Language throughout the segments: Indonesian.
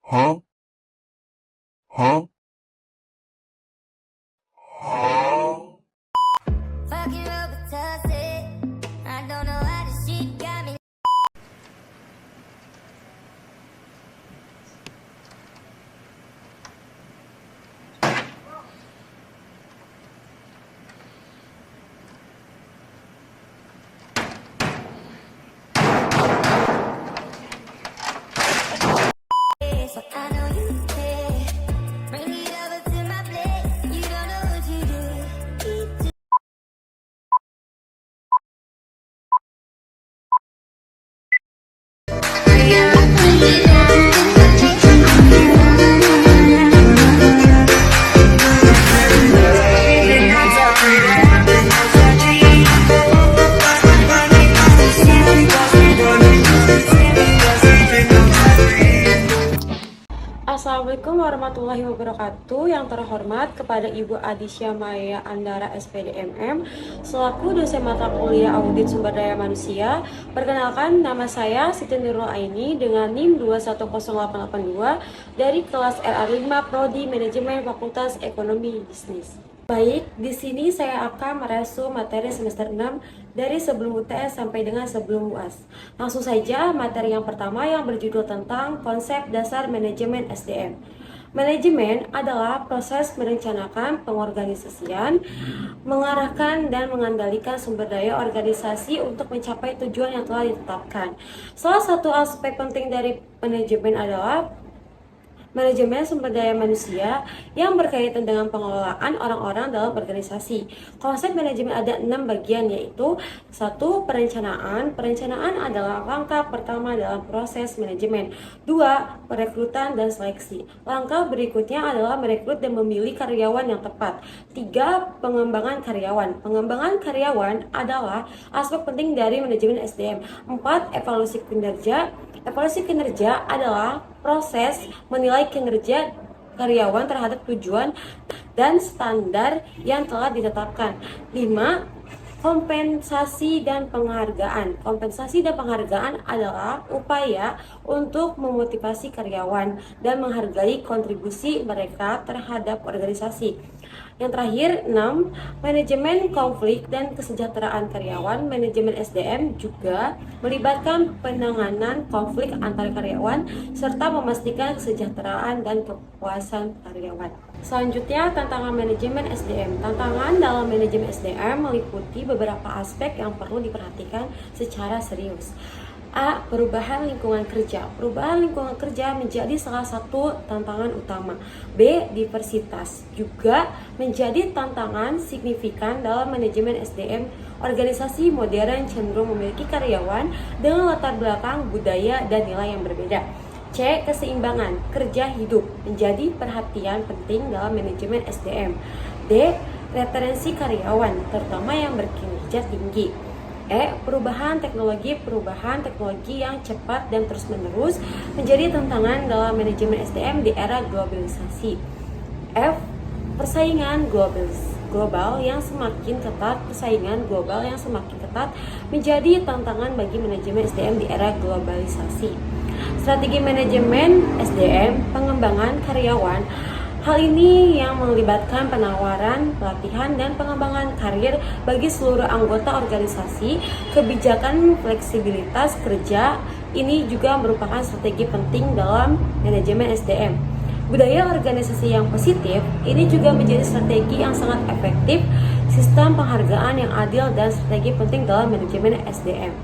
Huh? Huh? Huh? Fucking over toxic. I don't know how this shit got me. So I know you care. Bring it over to my place. You don't know what you do. Assalamualaikum warahmatullahi wabarakatuh. Yang terhormat kepada Ibu Adisya Maya Andara SPDMM selaku dosen mata kuliah Audit Sumber Daya Manusia. Perkenalkan, nama saya Siti Nurul Aini dengan NIM 210882 dari kelas RA5 Prodi Manajemen Fakultas Ekonomi Bisnis. Baik, di sini saya akan meresu materi semester 6 dari sebelum UTS sampai dengan sebelum UAS. Langsung saja materi yang pertama yang berjudul tentang konsep dasar manajemen SDM. Manajemen adalah proses merencanakan pengorganisasian, mengarahkan dan mengendalikan sumber daya organisasi untuk mencapai tujuan yang telah ditetapkan. Salah satu aspek penting dari manajemen adalah manajemen sumber daya manusia yang berkaitan dengan pengelolaan orang-orang dalam organisasi. Konsep manajemen ada 6 bagian, yaitu 1. Perencanaan. Perencanaan adalah langkah pertama dalam proses manajemen. 2. Perekrutan dan seleksi. Langkah berikutnya adalah merekrut dan memilih karyawan yang tepat. 3. Pengembangan karyawan. Pengembangan karyawan adalah aspek penting dari manajemen SDM. 4. Evaluasi kinerja. Evaluasi kinerja adalah proses menilai kinerja karyawan terhadap tujuan dan standar yang telah ditetapkan. 5. Kompensasi dan penghargaan. Kompensasi dan penghargaan adalah upaya untuk memotivasi karyawan dan menghargai kontribusi mereka terhadap organisasi. Yang terakhir, 6. Manajemen konflik dan kesejahteraan karyawan. Manajemen SDM juga melibatkan penanganan konflik antar karyawan serta memastikan kesejahteraan dan kepuasan karyawan. Selanjutnya, tantangan manajemen SDM. Tantangan dalam manajemen SDM meliputi beberapa aspek yang perlu diperhatikan secara serius. A. Perubahan lingkungan kerja. Perubahan lingkungan kerja menjadi salah satu tantangan utama. B. Diversitas juga menjadi tantangan signifikan dalam manajemen SDM. Organisasi modern cenderung memiliki karyawan dengan latar belakang budaya dan nilai yang berbeda. C. Keseimbangan kerja hidup menjadi perhatian penting dalam manajemen SDM. D. Retensi karyawan, terutama yang berkinerja tinggi. E. Perubahan teknologi yang cepat dan terus-menerus menjadi tantangan dalam manajemen SDM di era globalisasi. F. Persaingan global yang semakin ketat. Persaingan global yang semakin ketat menjadi tantangan bagi manajemen SDM di era globalisasi. Strategi manajemen SDM, pengembangan karyawan. Hal ini yang melibatkan penawaran, pelatihan, dan pengembangan karir bagi seluruh anggota organisasi. Kebijakan fleksibilitas kerja ini juga merupakan strategi penting dalam manajemen SDM. Budaya organisasi yang positif ini juga menjadi strategi yang sangat efektif. Sistem penghargaan yang adil dan strategi penting dalam manajemen SDM.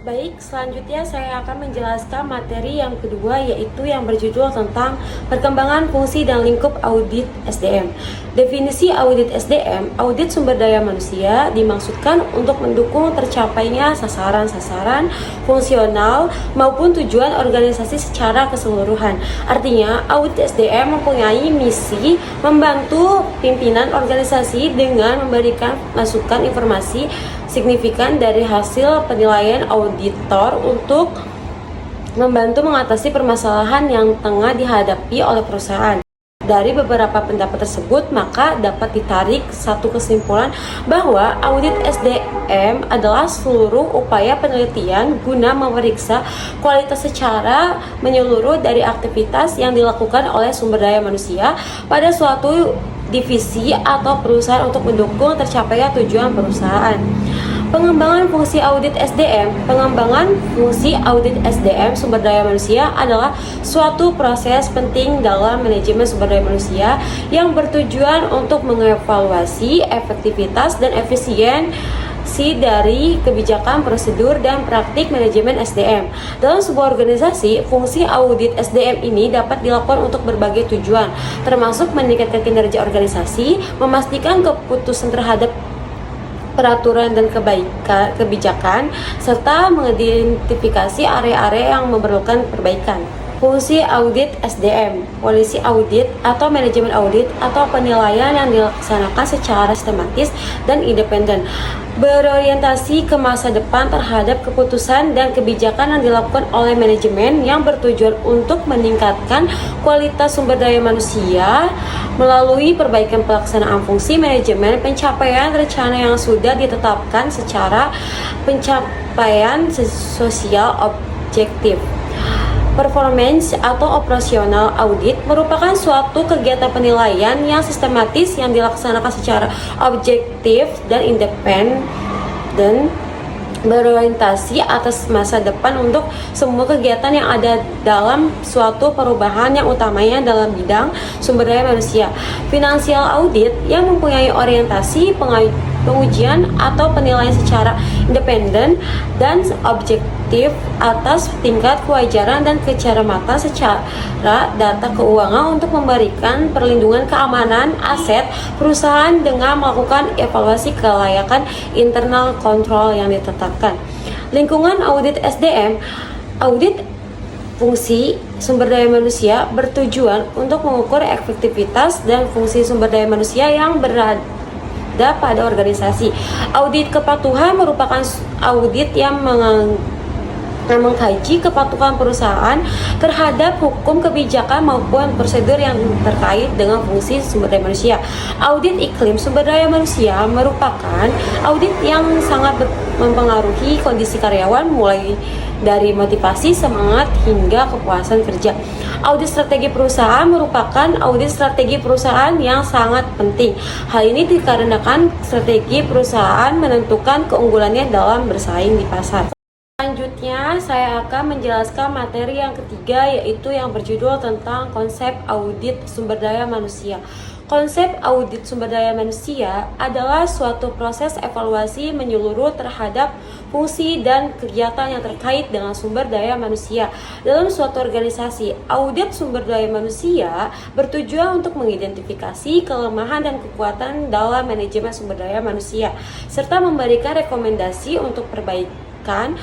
Baik, selanjutnya saya akan menjelaskan materi yang kedua, yaitu yang berjudul tentang perkembangan fungsi dan lingkup audit SDM. Definisi audit SDM, audit sumber daya manusia, dimaksudkan untuk mendukung tercapainya sasaran-sasaran fungsional maupun tujuan organisasi secara keseluruhan. Artinya, audit SDM mempunyai misi membantu pimpinan organisasi dengan memberikan masukan informasi signifikan dari hasil penilaian auditor untuk membantu mengatasi permasalahan yang tengah dihadapi oleh perusahaan. Dari beberapa pendapat tersebut, maka dapat ditarik satu kesimpulan bahwa audit SDM adalah seluruh upaya penelitian guna memeriksa kualitas secara menyeluruh dari aktivitas yang dilakukan oleh sumber daya manusia pada suatu divisi atau perusahaan untuk mendukung tercapainya tujuan perusahaan. Pengembangan fungsi audit SDM. Pengembangan fungsi audit SDM sumber daya manusia adalah suatu proses penting dalam manajemen sumber daya manusia yang bertujuan untuk mengevaluasi efektivitas dan efisiensi dari kebijakan, prosedur, dan praktik manajemen SDM. Dalam sebuah organisasi, fungsi audit SDM ini dapat dilakukan untuk berbagai tujuan, termasuk meningkatkan kinerja organisasi, memastikan keputusan terhadap peraturan dan kebijakan, serta mengidentifikasi area-area yang memerlukan perbaikan. Fungsi audit SDM, polisi audit atau manajemen audit atau penilaian yang dilaksanakan secara sistematis dan independen, berorientasi ke masa depan terhadap keputusan dan kebijakan yang dilakukan oleh manajemen yang bertujuan untuk meningkatkan kualitas sumber daya manusia melalui perbaikan pelaksanaan fungsi manajemen, pencapaian rencana yang sudah ditetapkan secara pencapaian sosial objektif. Performance atau operasional audit merupakan suatu kegiatan penilaian yang sistematis yang dilaksanakan secara objektif dan independen, berorientasi atas masa depan untuk semua kegiatan yang ada dalam suatu perubahan yang utamanya dalam bidang sumber daya manusia. Financial audit yang mempunyai orientasi pengujian atau penilaian secara independen dan objektif atas tingkat kewajaran dan kecermatan secara data keuangan untuk memberikan perlindungan keamanan aset perusahaan dengan melakukan evaluasi kelayakan internal kontrol yang ditetapkan. Lingkungan audit SDM, audit fungsi sumber daya manusia bertujuan untuk mengukur efektivitas dan fungsi sumber daya manusia yang berada pada organisasi. Audit kepatuhan merupakan audit yang mengkaji kepatuhan perusahaan terhadap hukum, kebijakan maupun prosedur yang terkait dengan fungsi sumber daya manusia. Audit iklim sumber daya manusia merupakan audit yang sangat mempengaruhi kondisi karyawan mulai dari motivasi, semangat, hingga kepuasan kerja. Audit strategi perusahaan merupakan audit strategi perusahaan yang sangat penting. Hal ini dikarenakan strategi perusahaan menentukan keunggulannya dalam bersaing di pasar. Selanjutnya, saya akan menjelaskan materi yang ketiga, yaitu yang berjudul tentang konsep audit sumber daya manusia. Konsep audit sumber daya manusia adalah suatu proses evaluasi menyeluruh terhadap fungsi dan kegiatan yang terkait dengan sumber daya manusia dalam suatu organisasi. Audit sumber daya manusia bertujuan untuk mengidentifikasi kelemahan dan kekuatan dalam manajemen sumber daya manusia, serta memberikan rekomendasi untuk perbaikan.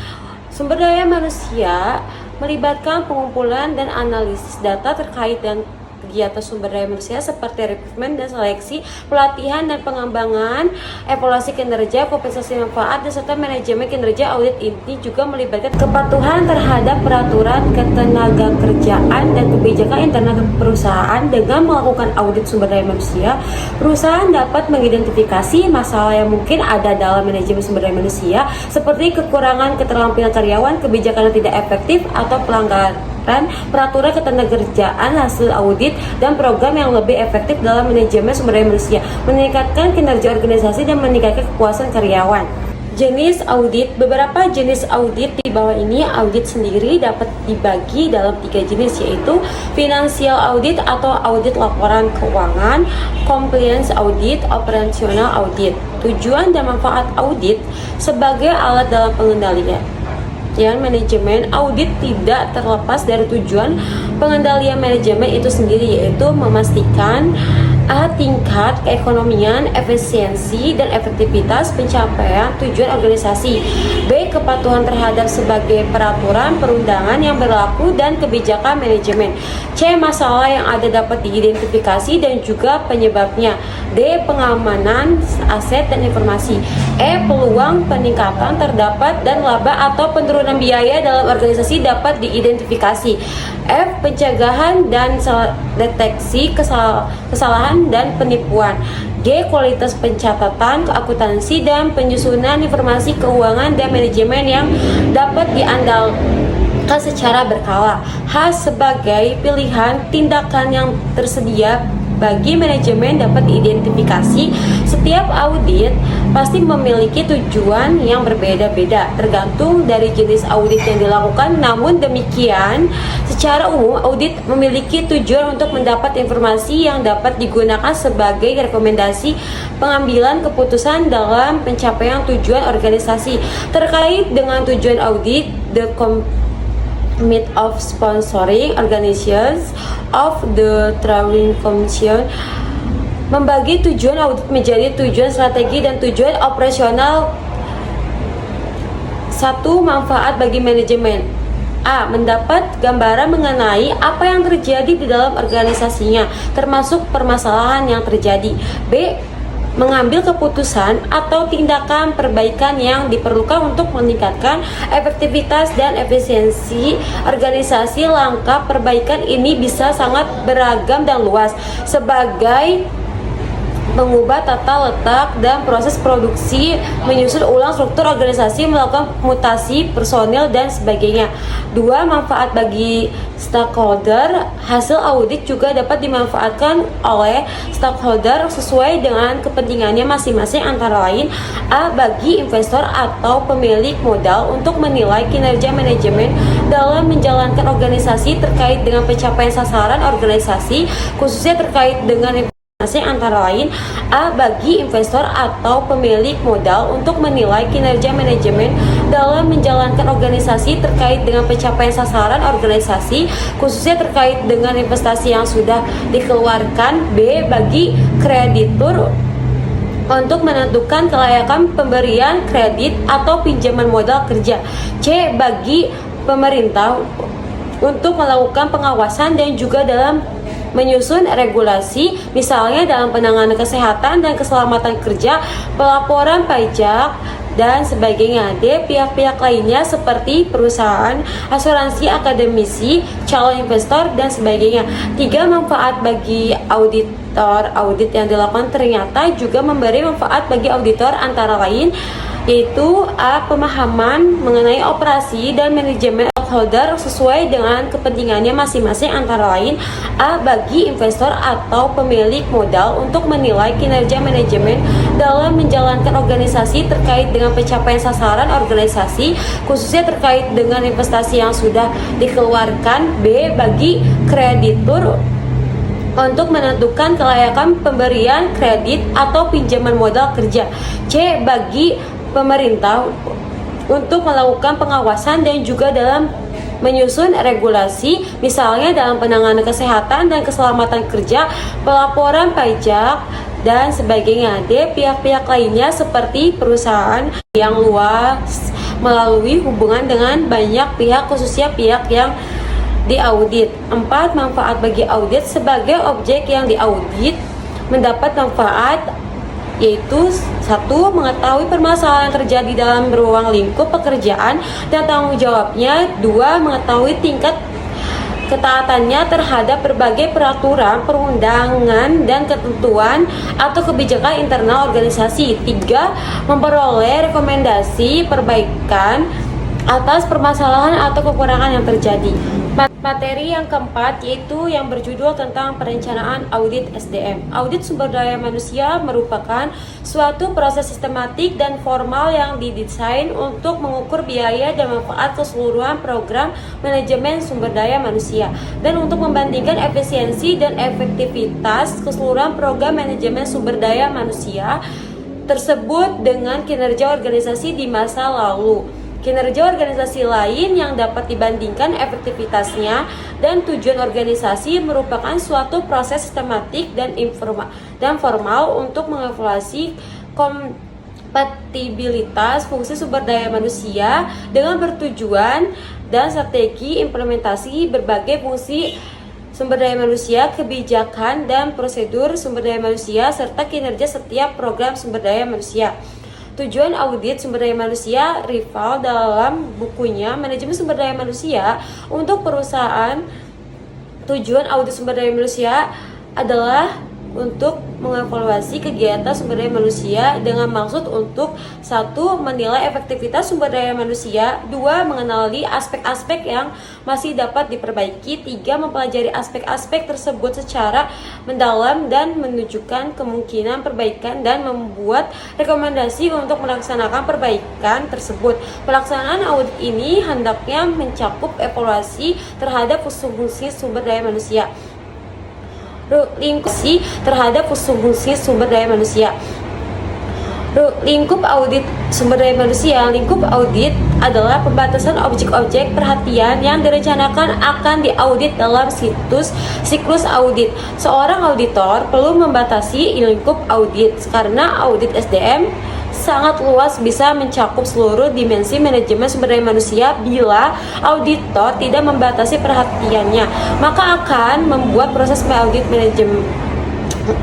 Sumber daya manusia melibatkan pengumpulan dan analisis data terkait dengan kegiatan sumber daya manusia seperti rekrutmen dan seleksi, pelatihan dan pengembangan, evaluasi kinerja, kompensasi manfaat, dan serta manajemen kinerja. Audit ini juga melibatkan kepatuhan terhadap peraturan ketenagakerjaan dan kebijakan internal perusahaan. Dengan melakukan audit sumber daya manusia, perusahaan dapat mengidentifikasi masalah yang mungkin ada dalam manajemen sumber daya manusia, seperti kekurangan keterampilan karyawan, kebijakan yang tidak efektif, atau pelanggaran peraturan ketenagakerjaan. Hasil audit dan program yang lebih efektif dalam manajemen sumber daya manusia, meningkatkan kinerja organisasi dan meningkatkan kepuasan karyawan. Jenis audit. Beberapa jenis audit di bawah ini. Audit sendiri dapat dibagi dalam 3 jenis, yaitu financial audit atau audit laporan keuangan, compliance audit, operational audit. Tujuan dan manfaat audit sebagai alat dalam pengendalian manajemen. Audit tidak terlepas dari tujuan pengendalian manajemen itu sendiri, yaitu memastikan A. Tingkat keekonomian, efisiensi, dan efektivitas pencapaian tujuan organisasi. B. Kepatuhan terhadap sebagai peraturan perundangan yang berlaku dan kebijakan manajemen. C. Masalah yang ada dapat diidentifikasi dan juga penyebabnya. D. Pengamanan aset dan informasi. E. Peluang peningkatan terdapat dan laba atau penurunan biaya dalam organisasi dapat diidentifikasi. F. Pencegahan dan deteksi kesalahan dan penipuan. G. Kualitas pencatatan, akuntansi, dan penyusunan informasi keuangan dan manajemen yang dapat diandalkan secara berkala. H. Sebagai pilihan tindakan yang tersedia bagi manajemen dapat diidentifikasi. Setiap audit pasti memiliki tujuan yang berbeda-beda tergantung dari jenis audit yang dilakukan. Namun demikian, secara umum audit memiliki tujuan untuk mendapat informasi yang dapat digunakan sebagai rekomendasi pengambilan keputusan dalam pencapaian tujuan organisasi. Terkait dengan tujuan audit, the Committee of Sponsoring Organizations of the Drawing Commission membagi tujuan audit menjadi tujuan strategi dan tujuan operasional. 1. Manfaat bagi manajemen. A. Mendapat gambaran mengenai apa yang terjadi di dalam organisasinya, termasuk permasalahan yang terjadi. B. Mengambil keputusan atau tindakan perbaikan yang diperlukan untuk meningkatkan efektivitas dan efisiensi organisasi. Langkah perbaikan ini bisa sangat beragam dan luas, sebagai mengubah tata letak dan proses produksi, menyusun ulang struktur organisasi, melakukan mutasi personil, dan sebagainya. 2. Manfaat bagi stakeholder. Hasil audit juga dapat dimanfaatkan oleh stakeholder sesuai dengan kepentingannya masing-masing, antara lain A. Bagi investor atau pemilik modal untuk menilai kinerja manajemen dalam menjalankan organisasi terkait dengan pencapaian sasaran organisasi, khususnya terkait dengan antara lain A. Bagi investor atau pemilik modal untuk menilai kinerja manajemen dalam menjalankan organisasi terkait dengan pencapaian sasaran organisasi, khususnya terkait dengan investasi yang sudah dikeluarkan. B. Bagi kreditur untuk menentukan kelayakan pemberian kredit atau pinjaman modal kerja. C. Bagi pemerintah untuk melakukan pengawasan dan juga dalam menyusun regulasi, misalnya dalam penanganan kesehatan dan keselamatan kerja, pelaporan pajak, dan sebagainya. D. Pihak-pihak lainnya seperti perusahaan, asuransi, akademisi, calon investor, dan sebagainya. 3. Manfaat bagi auditor. Audit yang dilakukan ternyata juga memberi manfaat bagi auditor, antara lain yaitu A. Pemahaman mengenai operasi dan manajemen stakeholder sesuai dengan kepentingannya masing-masing, antara lain A. Bagi investor atau pemilik modal untuk menilai kinerja manajemen dalam menjalankan organisasi terkait dengan pencapaian sasaran organisasi, khususnya terkait dengan investasi yang sudah dikeluarkan. B. Bagi kreditur untuk menentukan kelayakan pemberian kredit atau pinjaman modal kerja. C. Bagi pemerintah untuk melakukan pengawasan dan juga dalam menyusun regulasi, misalnya dalam penanganan kesehatan dan keselamatan kerja, pelaporan pajak, dan sebagainya. D. Pihak-pihak lainnya seperti perusahaan yang luas melalui hubungan dengan banyak pihak, khususnya pihak yang diaudit. 4. Manfaat bagi audit. Sebagai objek yang diaudit mendapat manfaat, yaitu 1. Mengetahui permasalahan yang terjadi dalam ruang lingkup pekerjaan dan tanggung jawabnya. 2. Mengetahui tingkat ketaatannya terhadap berbagai peraturan, perundangan, dan ketentuan atau kebijakan internal organisasi. 3. Memperoleh rekomendasi perbaikan atas permasalahan atau kekurangan yang terjadi. Materi yang keempat yaitu yang berjudul tentang perencanaan audit SDM. Audit sumber daya manusia merupakan suatu proses sistematik dan formal yang didesain untuk mengukur biaya dan manfaat keseluruhan program manajemen sumber daya manusia dan untuk membandingkan efisiensi dan efektivitas keseluruhan program manajemen sumber daya manusia tersebut dengan kinerja organisasi di masa lalu. kinerja organisasi lain yang dapat dibandingkan efektivitasnya, dan tujuan organisasi merupakan suatu proses sistematik dan formal untuk mengevaluasi kompatibilitas fungsi sumber daya manusia dengan bertujuan dan strategi implementasi berbagai fungsi sumber daya manusia, kebijakan dan prosedur sumber daya manusia, serta kinerja setiap program sumber daya manusia. Tujuan audit sumber daya manusia, Rival dalam bukunya Manajemen Sumber Daya Manusia untuk perusahaan. Tujuan audit sumber daya manusia adalah untuk mengevaluasi kegiatan sumber daya manusia dengan maksud untuk 1. Menilai efektivitas sumber daya manusia, 2. Mengenali aspek-aspek yang masih dapat diperbaiki, 3. Mempelajari aspek-aspek tersebut secara mendalam dan menunjukkan kemungkinan perbaikan dan membuat rekomendasi untuk melaksanakan perbaikan tersebut. Pelaksanaan audit ini hendaknya mencakup evaluasi terhadap fungsi sumber daya manusia, terhadap fungsi sumber daya manusia. Lingkup audit sumber daya manusia. Lingkup audit adalah pembatasan objek-objek perhatian yang direncanakan akan diaudit dalam siklus audit. Seorang auditor perlu membatasi lingkup audit karena audit SDM sangat luas, bisa mencakup seluruh dimensi manajemen sumber daya manusia. Bila auditor tidak membatasi perhatiannya, maka akan membuat proses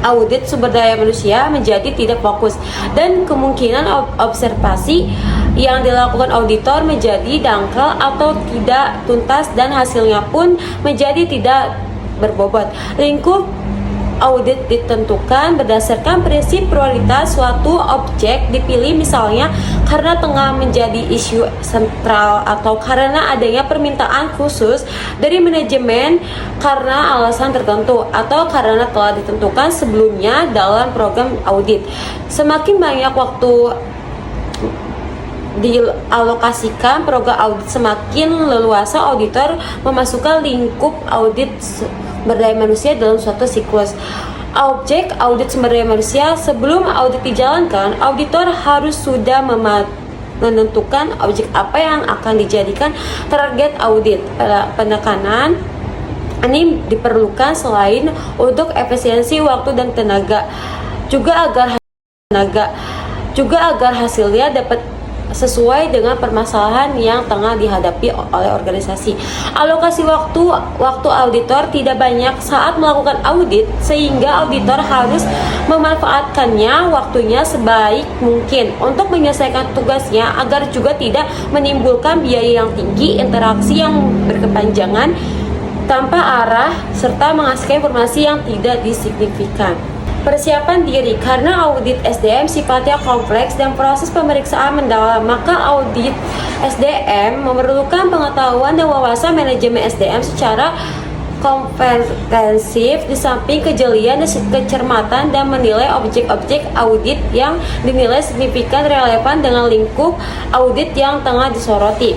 audit sumber daya manusia menjadi tidak fokus, dan kemungkinan observasi yang dilakukan auditor menjadi dangkal atau tidak tuntas, dan hasilnya pun menjadi tidak berbobot. Lingkup audit ditentukan berdasarkan prinsip prioritas. Suatu objek dipilih misalnya karena tengah menjadi isu sentral, atau karena adanya permintaan khusus dari manajemen karena alasan tertentu, atau karena telah ditentukan sebelumnya dalam program audit. Semakin banyak waktu dialokasikan program audit, semakin leluasa auditor memasukkan lingkup audit sumber daya manusia dalam suatu siklus. Objek audit sumber daya manusia. Sebelum audit dijalankan, auditor harus sudah menentukan objek apa yang akan dijadikan target audit. Penekanan ini diperlukan selain untuk efisiensi waktu dan tenaga, juga agar hasilnya dapat sesuai dengan permasalahan yang tengah dihadapi oleh organisasi. Alokasi waktu auditor tidak banyak saat melakukan audit, sehingga auditor harus memanfaatkannya waktunya sebaik mungkin untuk menyelesaikan tugasnya, agar juga tidak menimbulkan biaya yang tinggi, interaksi yang berkepanjangan tanpa arah, serta menghasilkan informasi yang tidak signifikan. Persiapan diri. Karena audit SDM sifatnya kompleks dan proses pemeriksaan mendalam, maka audit SDM memerlukan pengetahuan dan wawasan manajemen SDM secara komprehensif, di samping kejelian dan kecermatan dan menilai objek-objek audit yang dinilai signifikan relevan dengan lingkup audit yang tengah disoroti.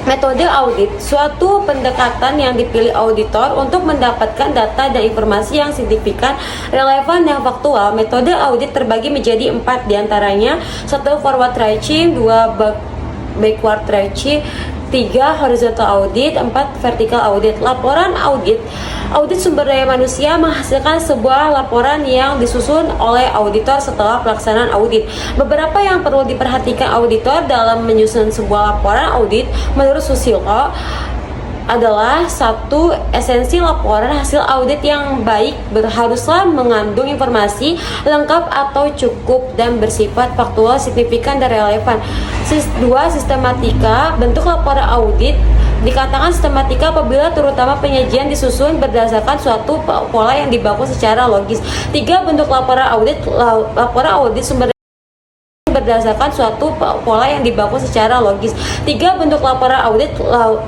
Metode audit, suatu pendekatan yang dipilih auditor untuk mendapatkan data dan informasi yang signifikan, relevan, dan faktual. Metode audit terbagi menjadi 4 diantaranya: 1. Forward reaching, 2. Backward reaching, 3. Horizontal audit, 4. Vertical audit. Laporan audit. Audit sumber daya manusia menghasilkan sebuah laporan yang disusun oleh auditor setelah pelaksanaan audit. Beberapa yang perlu diperhatikan auditor dalam menyusun sebuah laporan audit menurut Susilo adalah: 1. Esensi laporan hasil audit yang baik haruslah mengandung informasi lengkap atau cukup dan bersifat faktual, signifikan, dan relevan. 2. Sistematika. Bentuk laporan audit dikatakan sistematika apabila terutama penyajian disusun berdasarkan suatu pola yang dibangun secara logis. 3. Bentuk laporan audit. Laporan audit sumber berdasarkan suatu pola yang dibangun secara logis. 3. Bentuk laporan audit.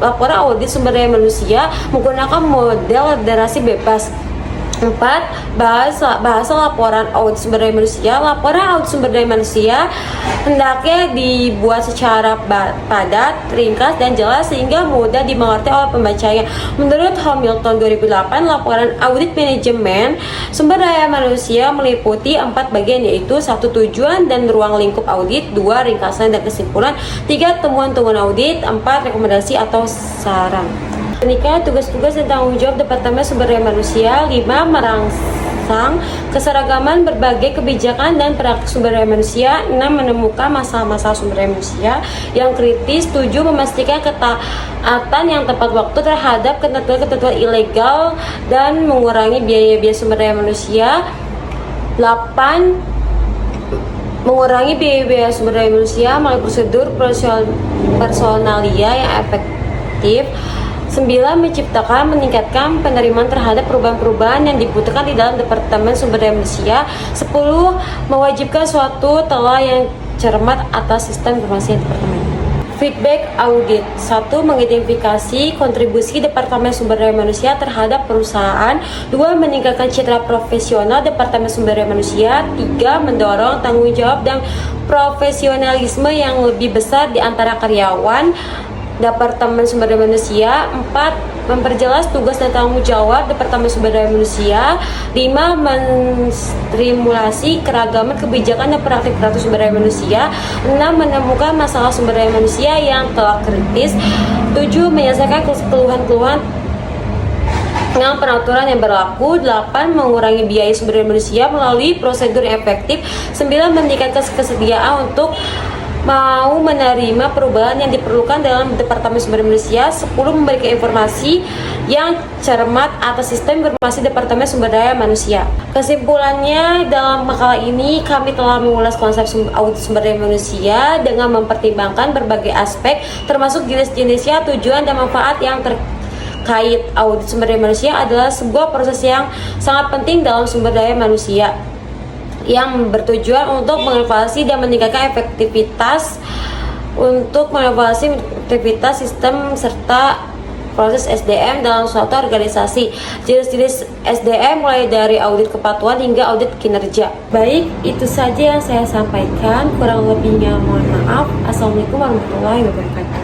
Laporan audit sumber daya manusia menggunakan model literasi bebas. 4. Bahasa laporan audit sumber daya manusia. Laporan audit sumber daya manusia hendaknya dibuat secara padat, ringkas, dan jelas sehingga mudah dimengerti oleh pembacanya. Menurut Hamilton 2008, laporan audit manajemen sumber daya manusia meliputi 4 bagian, yaitu 1. Tujuan dan ruang lingkup audit, 2. Ringkasan dan kesimpulan, 3. Temuan-temuan audit, 4. Rekomendasi atau saran. Demikian tugas-tugas dan tanggung jawab Departemen Sumber Daya Manusia. 5. Merangsang keseragaman berbagai kebijakan dan praktik sumber daya manusia. 6. Menemukan masalah-masalah sumber daya manusia yang kritis. 7. Memastikan ketaatan yang tepat waktu terhadap ketentuan-ketentuan ilegal dan mengurangi biaya-biaya sumber daya manusia. 8. Mengurangi biaya-biaya sumber daya manusia melalui prosedur personalia yang efektif. 9. Meningkatkan penerimaan terhadap perubahan-perubahan yang dibutuhkan di dalam Departemen Sumber Daya Manusia. 10. Mewajibkan suatu telah yang cermat atas sistem informasi Departemen. Feedback audit. 1. Mengidentifikasi kontribusi Departemen Sumber Daya Manusia terhadap perusahaan. 2. Meningkatkan citra profesional Departemen Sumber Daya Manusia. 3. Mendorong tanggung jawab dan profesionalisme yang lebih besar di antara karyawan Departemen Sumber Daya Manusia. 4. Memperjelas tugas dan tanggung jawab Departemen Sumber Daya Manusia. 5. Menstimulasi keragaman kebijakan dan praktik-praktik sumber daya manusia. 6. Menemukan masalah sumber daya manusia yang telah kritis. 7. Menyelesaikan keluhan-keluhan dengan peraturan yang berlaku. 8. Mengurangi biaya sumber daya manusia melalui prosedur yang efektif. 9. Meningkatkan kesediaan untuk mau menerima perubahan yang diperlukan dalam Departemen Sumber Daya Manusia. 10. Memberikan informasi yang cermat atas sistem informasi Departemen Sumber Daya Manusia. Kesimpulannya, dalam makalah ini kami telah mengulas konsep audit sumber daya manusia dengan mempertimbangkan berbagai aspek termasuk jenis-jenisnya, tujuan dan manfaat yang terkait. Audit sumber daya manusia adalah sebuah proses yang sangat penting dalam sumber daya manusia yang bertujuan untuk mengevaluasi dan meningkatkan efektivitas sistem serta proses SDM dalam suatu organisasi. Jenis-jenis SDM mulai dari audit kepatuhan hingga audit kinerja. Baik, itu saja yang saya sampaikan. Kurang lebihnya mohon maaf. Assalamualaikum warahmatullahi wabarakatuh.